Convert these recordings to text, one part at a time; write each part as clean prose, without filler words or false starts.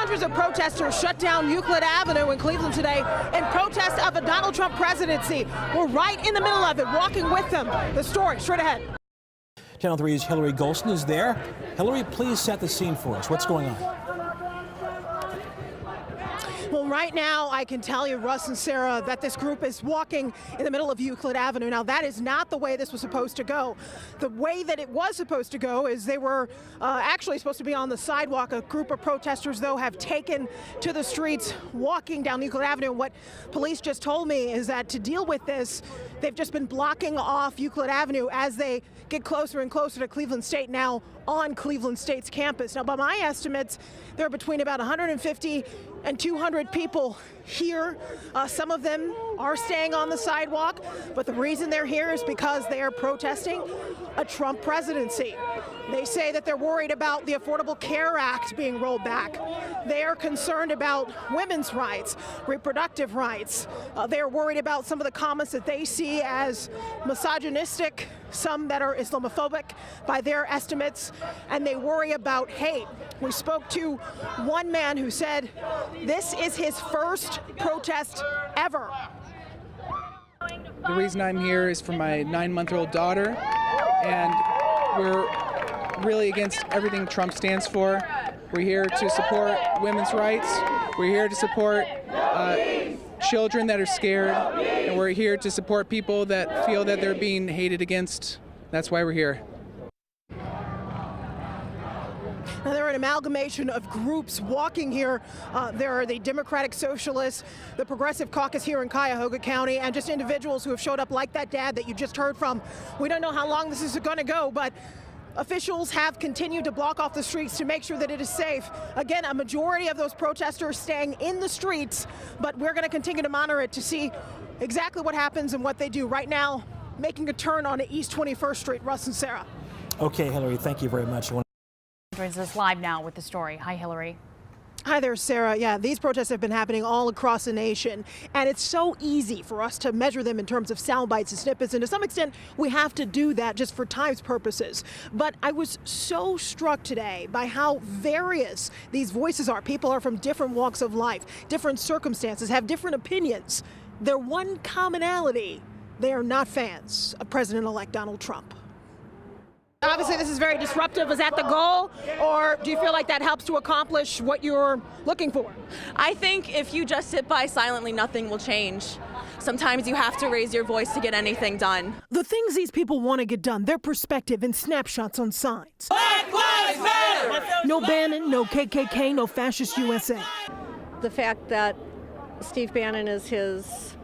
Hundreds of protesters shut down Euclid Avenue in Cleveland today in protest of a Donald Trump presidency. We're right in the middle of it, walking with them. The story straight ahead. Channel 3's Hillary Golston is there. Hillary, please set the scene for us. What's going on? Well, right now, I can tell you, Russ and Sarah, that this group is walking in the middle of Euclid Avenue. Now, that is not the way this was supposed to go. The way that it was supposed to go is they were actually supposed to be on the sidewalk. A group of protesters, though, have taken to the streets walking down Euclid Avenue. What police just told me is that to deal with this, they've just been blocking off Euclid Avenue as they get closer and closer to Cleveland State, now on Cleveland State's campus. Now, by my estimates, there are between about 150 and 200 people here. Some of them are staying on the sidewalk, but the reason they're here is because they are protesting a Trump presidency. They say that they're worried about the Affordable Care Act being rolled back. They are concerned about women's rights, reproductive rights. They're worried about some of the comments that they see as misogynistic, some that are Islamophobic by their estimates, and they worry about hate. We spoke to one man who said this is his first protest ever. The reason I'm here is for my 9-month-old daughter, and we're really against everything Trump stands for. We're here to support women's rights. We're here to support children that are scared, and we're here to support people that feel that they're being hated against. That's why we're here. Now, there are an amalgamation of groups walking here. There are the Democratic Socialists, the Progressive Caucus here in Cuyahoga County, and just individuals who have showed up like that dad that you just heard from. We don't know how long this is going to go, but officials have continued to block off the streets to make sure that it is safe. Again, a majority of those protesters staying in the streets, but we're going to continue to monitor it to see exactly what happens and what they do. Right now, making a turn on East 21st Street. Russ and Sarah. Okay, Hillary, thank you very much. Joins us live now with the story. Hi, Hillary. Hi there, Sarah. Yeah, these protests have been happening all across the nation, and it's so easy for us to measure them in terms of sound bites and snippets, and to some extent, we have to do that just for time's purposes. But I was so struck today by how various these voices are. People are from different walks of life, different circumstances, have different opinions. Their one commonality, they are not fans of President-elect Donald Trump. Obviously, this is very disruptive. Is that the goal, or do you feel like that helps to accomplish what you're looking for? I think if you just sit by silently, nothing will change. Sometimes you have to raise your voice to get anything done. The things these people want to get done, their perspective and snapshots on signs. Black Lives Matter! No Bannon, no KKK, no fascist USA. The fact that Steve Bannon is his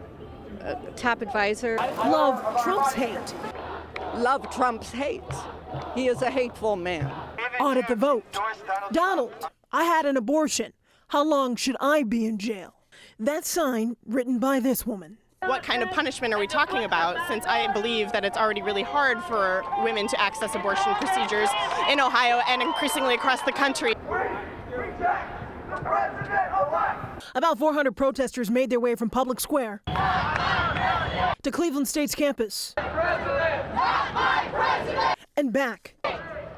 top advisor. Love Trump's hate. Love Trump's hate. He is a hateful man. Audit the vote. Donald, I had an abortion. How long should I be in jail? That sign written by this woman. What kind of punishment are we talking about, since I believe that it's already really hard for women to access abortion procedures in Ohio and increasingly across the country. About 400 protesters made their way from Public Square to Cleveland State's campus and back.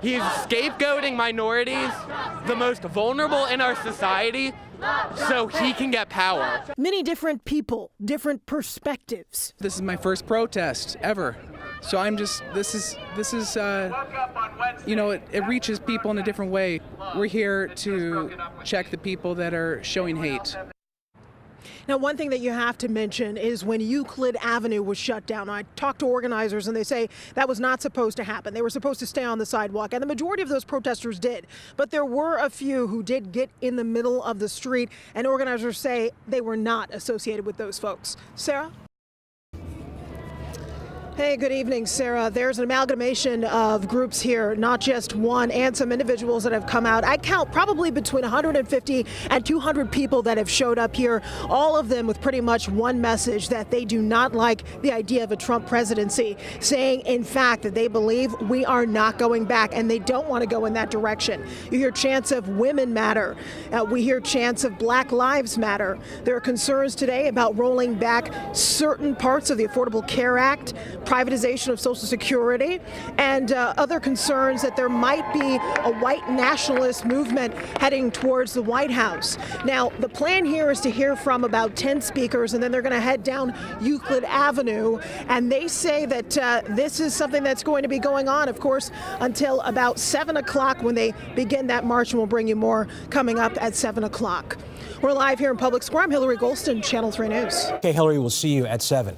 He's scapegoating minorities, the most vulnerable in our society, so he can get power. Many different people, different perspectives. This is my first protest ever. So I'm just, this is you know, it reaches people in a different way. We're here to check the people that are showing hate. Now, one thing that you have to mention is when Euclid Avenue was shut down. I talked to organizers and they say that was not supposed to happen. They were supposed to stay on the sidewalk, and the majority of those protesters did. But there were a few who did get in the middle of the street, and organizers say they were not associated with those folks. Sarah? Hey, good evening, Sarah. There's an amalgamation of groups here, not just one, and some individuals that have come out. I count probably between 150 and 200 people that have showed up here, all of them with pretty much one message, that they do not like the idea of a Trump presidency, saying, in fact, that they believe we are not going back, and they don't want to go in that direction. You hear chants of women matter. We hear chants of Black Lives Matter. There are concerns today about rolling back certain parts of the Affordable Care Act, privatization of Social Security and other concerns that there might be a white nationalist movement heading towards the White House. Now, the plan here is to hear from about 10 speakers, and then they're going to head down Euclid Avenue. And they say that this is something that's going to be going on, of course, until about 7 o'clock when they begin that march, and we'll bring you more coming up at 7 o'clock. We're live here in Public Square. I'm Hillary Golston, Channel 3 News. Okay, Hillary, we'll see you at 7.